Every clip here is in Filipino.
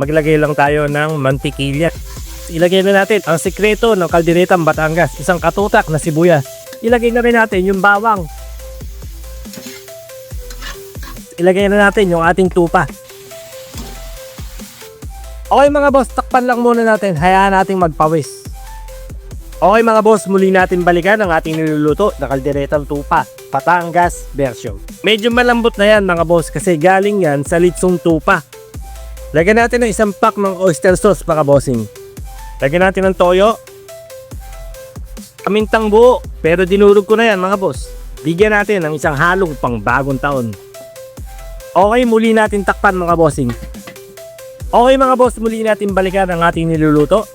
maglagay lang tayo ng mantikilya. Ilagay na natin ang sikreto ng kalderetang Batangas, isang katutak na sibuyas. Ilagay na rin natin yung bawang. Ilagay na natin yung ating tupa. Okay mga boss, takpan lang muna natin, hayaan natin magpawis. Okay mga boss, muli natin balikan ang ating niluluto na kalderetang tupa, Batangas version. Medyo malambot na yan mga boss kasi galing yan sa litsong tupa. Lagyan natin ng isang pack ng oyster sauce mga bossing. Lagyan natin ng toyo. Kamintang buo, pero dinurog ko na yan mga boss. Bigyan natin ng isang halong pang bagong taon. Okay, muli natin takpan mga bossing. Okay mga boss, muli natin balikan ang ating niluluto.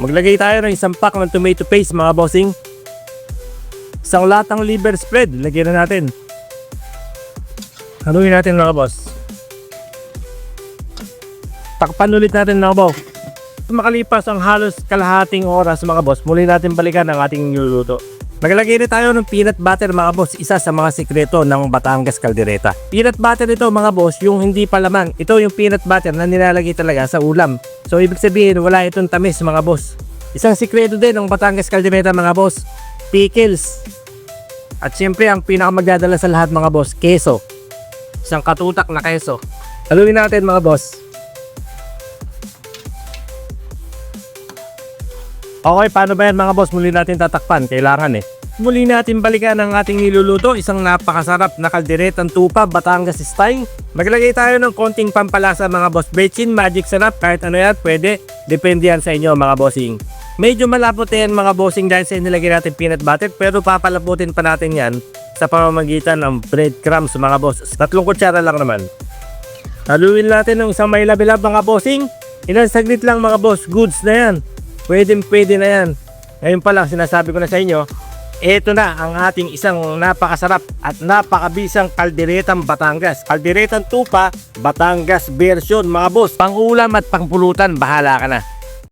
Maglagay tayo ng isang pack ng tomato paste mga bossing. Isang latang liver spread, lagyan na natin. Haluin natin mga boss. Takpan ulit natin mga boss. Makalipas ang halos kalahating oras mga boss, muli natin balikan ang ating niluluto. Maglagay rin tayo ng peanut butter mga boss, isa sa mga sikreto ng Batangas kaldereta. Peanut butter ito mga boss, yung hindi palaman. Ito yung peanut butter na nilalagay talaga sa ulam. So ibig sabihin wala itong tamis mga boss. Isang sikreto din ng Batangas kaldereta mga boss, pickles. At syempre ang pinakamagdadala sa lahat mga boss, keso. Isang katutak na keso. Haluin natin mga boss. Okay, paano ba yan mga boss? Muli natin tatakpan, kailangan Muli natin balikan ang ating niluluto, isang napakasarap na kalderetang tupa, Batangas style. Maglagay tayo ng konting pampalasa mga boss, bechin, magic sarap, kahit ano yan, pwede. Depende yan sa inyo mga bossing. Medyo malapot yan mga bossing dahil sa nilagay natin peanut butter, pero papalaputin pa natin yan sa pamamagitan ng breadcrumbs mga boss. 3 kutsara lang naman. Haluin natin ng isang may labilab mga bossing. Ilang saglit lang mga boss, goods na yan. Pwede na yan. Ngayon pa lang sinasabi ko na sa inyo, eto na ang ating isang napakasarap at napakabisang kalderetang Batangas. Kalderetang tupa, Batangas version mga boss. Pang ulam at pang pulutan, bahala ka na.